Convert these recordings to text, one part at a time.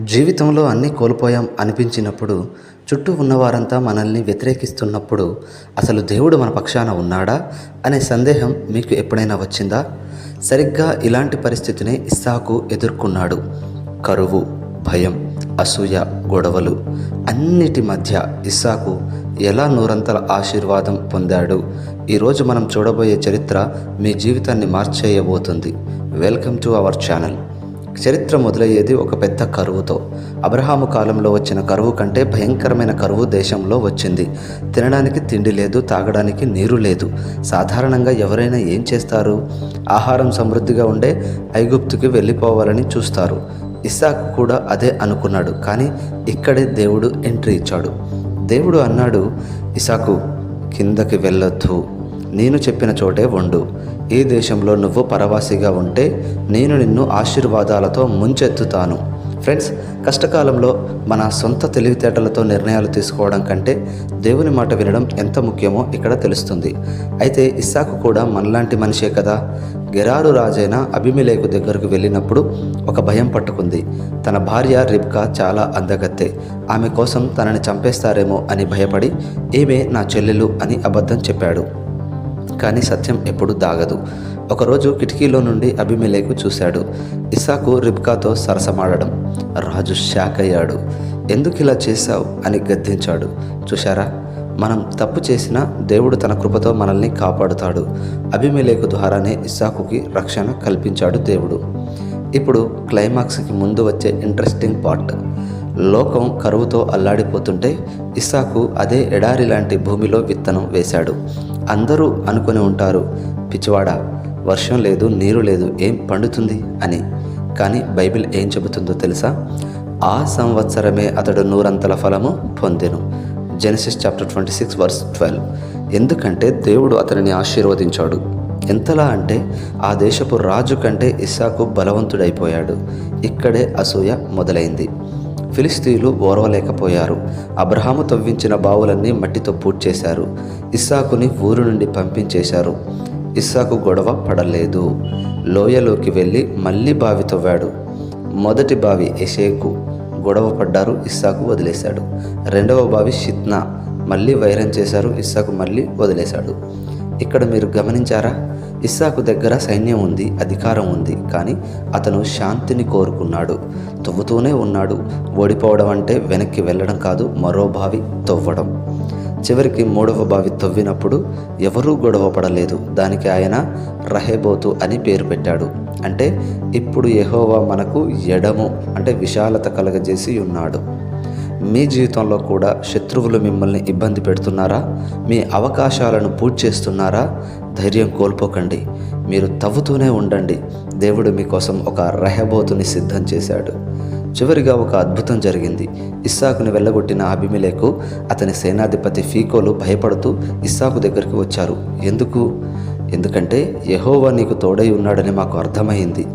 జీవితంలో అన్నీ కోల్పోయాం అనిపించినప్పుడు, చుట్టూ ఉన్నవారంతా మనల్ని వ్యతిరేకిస్తున్నప్పుడు, అసలు దేవుడు మన పక్షాన ఉన్నాడా అనే సందేహం మీకు ఎప్పుడైనా వచ్చిందా? సరిగ్గా ఇలాంటి పరిస్థితిని ఇస్సాకు ఎదుర్కొన్నాడు. కరువు, భయం, అసూయ, గొడవలు అన్నిటి మధ్య ఇస్సాకు ఎలా నూరంతల ఆశీర్వాదం పొందాడు? ఈరోజు మనం చూడబోయే చరిత్ర మీ జీవితాన్ని మార్చేయబోతుంది. Welcome to our channel. చరిత్ర మొదలయ్యేది ఒక పెద్ద కరువుతో. అబ్రహాము కాలంలో వచ్చిన కరువు కంటే భయంకరమైన కరువు దేశంలో వచ్చింది. తినడానికి తిండి లేదు, తాగడానికి నీరు లేదు. సాధారణంగా ఎవరైనా ఏం చేస్తారు? ఆహారం సమృద్ధిగా ఉండే ఐగుప్తుకి వెళ్ళిపోవాలని చూస్తారు. ఇస్సాకు కూడా అదే అనుకున్నాడు. కానీ ఇక్కడే దేవుడు ఎంట్రీ ఇచ్చాడు. దేవుడు అన్నాడు, ఇస్సాకు, కిందకి వెళ్ళొద్దు, నేను చెప్పిన చోటే ఉండు. ఈ దేశంలో నువ్వు పరవాసిగా ఉంటే నేను నిన్ను ఆశీర్వాదాలతో ముంచెత్తుతాను. ఫ్రెండ్స్, కష్టకాలంలో మన సొంత తెలివితేటలతో నిర్ణయాలు తీసుకోవడం కంటే దేవుని మాట వినడం ఎంత ముఖ్యమో ఇక్కడ తెలుస్తుంది. అయితే ఇస్సాకు కూడా మనలాంటి మనిషే కదా. గెరారు రాజైన అబీమెలెకు దగ్గరకు వెళ్ళినప్పుడు ఒక భయం పట్టుకుంది. తన భార్య రిబ్కా చాలా అందగత్తె. ఆమె కోసం తనని చంపేస్తారేమో అని భయపడి ఈమె నా చెల్లెలు అని అబద్ధం చెప్పాడు. కానీ సత్యం ఎప్పుడు దాగదు. ఒకరోజు కిటికీలో నుండి అబీమెలెకు చూశాడు ఇస్సాకు రిబ్కాతో సరసమాడడం. రాజు షాక్ అయ్యాడు. ఎందుకు ఇలా చేశావు అని గద్దించాడు. చూశారా, మనం తప్పు చేసినా దేవుడు తన కృపతో మనల్ని కాపాడుతాడు. అబీమెలెకు ద్వారానే ఇస్సాకుకి రక్షణ కల్పించాడు దేవుడు. ఇప్పుడు క్లైమాక్స్కి ముందు వచ్చే ఇంట్రెస్టింగ్ పార్ట్. లోకం కరువుతో అల్లాడిపోతుంటే ఇస్సాకు అదే ఎడారి లాంటి భూమిలో విత్తనం వేశాడు. అందరూ అనుకుని ఉంటారు, పిచ్చివాడా, వర్షం లేదు, నీరు లేదు, ఏం పండుతుంది అని. కానీ బైబిల్ ఏం చెబుతుందో తెలుసా? ఆ సంవత్సరమే అతడు నూరంతల ఫలము పొందెను. Genesis chapter 26 verse 12. ఎందుకంటే దేవుడు అతనిని ఆశీర్వదించాడు. ఎంతలా అంటే ఆ దేశపు రాజు కంటే ఇస్సాకు బలవంతుడైపోయాడు. ఇక్కడే అసూయ మొదలైంది. ఫిలిస్తీయులు ఓర్వలేకపోయారు. అబ్రహాము తవ్వించిన బావులన్నీ మట్టితో పూడ్చేశారు. ఇస్సాకుని ఊరు నుండి పంపించేశారు. ఇస్సాకు గొడవ పడలేదు. లోయలోకి వెళ్ళి మళ్ళీ బావి తవ్వాడు. మొదటి బావి ఎషేకు, గొడవ పడ్డారు, ఇస్సాకు వదిలేశాడు. రెండవ బావి షిత్నా, మళ్ళీ వైరం చేశారు, ఇస్సాకు మళ్ళీ వదిలేశాడు. ఇక్కడ మీరు గమనించారా? ఇస్సాకు దగ్గర సైన్యం ఉంది, అధికారం ఉంది, కానీ అతను శాంతిని కోరుకున్నాడు. తవ్వుతూనే ఉన్నాడు. ఓడిపోవడం అంటే వెనక్కి వెళ్ళడం కాదు, మరో బావి తవ్వడం. చివరికి మూడవ బావి తవ్వినప్పుడు ఎవరూ గొడవ పడలేదు. దానికి ఆయన రహేబోతు అని పేరు పెట్టాడు. అంటే ఇప్పుడు యెహోవా మనకు ఎడము అంటే విశాలత కలగజేసి ఉన్నాడు. మీ జీవితంలో కూడా శత్రువులు మిమ్మల్ని ఇబ్బంది పెడుతున్నారా? మీ అవకాశాలను పూడ్చేస్తున్నారా? ధైర్యం కోల్పోకండి. మీరు తవ్వుతూనే ఉండండి. దేవుడు మీకోసం ఒక రహబోతుని సిద్ధం చేశాడు. చివరిగా ఒక అద్భుతం జరిగింది. ఇస్సాకుని వెళ్ళగొట్టిన అబీమెలెకు, అతని సేనాధిపతి ఫీకోలు భయపడుతూ ఇస్సాకు దగ్గరికి వచ్చారు. ఎందుకంటే యెహోవా నీకు తోడై ఉన్నాడని మాకు అర్థమైంది,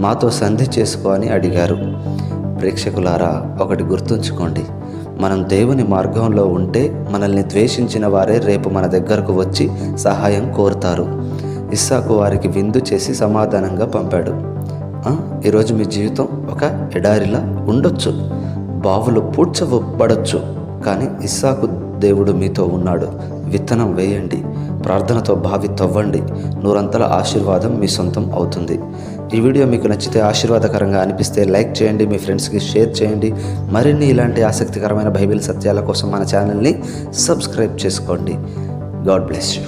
మాతో సంధి చేసుకో అని అడిగారు. ప్రేక్షకులారా, ఒకటి గుర్తుంచుకోండి, మనం దేవుని మార్గంలో ఉంటే మనల్ని ద్వేషించిన వారే రేపు మన దగ్గరకు వచ్చి సహాయం కోరుతారు. ఇస్సాకు వారికి విందు చేసి సమాధానంగా పంపాడు. ఈరోజు మీ జీవితం ఒక ఎడారిలా ఉండొచ్చు, బావులు పూడ్చబడొచ్చు, కానీ ఇస్సాకు దేవుడు మీతో ఉన్నాడు. విత్తనం వేయండి, ప్రార్థనతో బావి తవ్వండి, నూరంతల ఆశీర్వాదం మీ సొంతం అవుతుంది. ఈ వీడియో మీకు నచ్చితే, ఆశీర్వాదకరంగా అనిపిస్తే లైక్ చేయండి, మీ ఫ్రెండ్స్కి షేర్ చేయండి. మరిన్ని ఇలాంటి ఆసక్తికరమైన బైబిల్ సత్యాల కోసం మన ఛానల్ని సబ్స్క్రైబ్ చేసుకోండి. God bless you.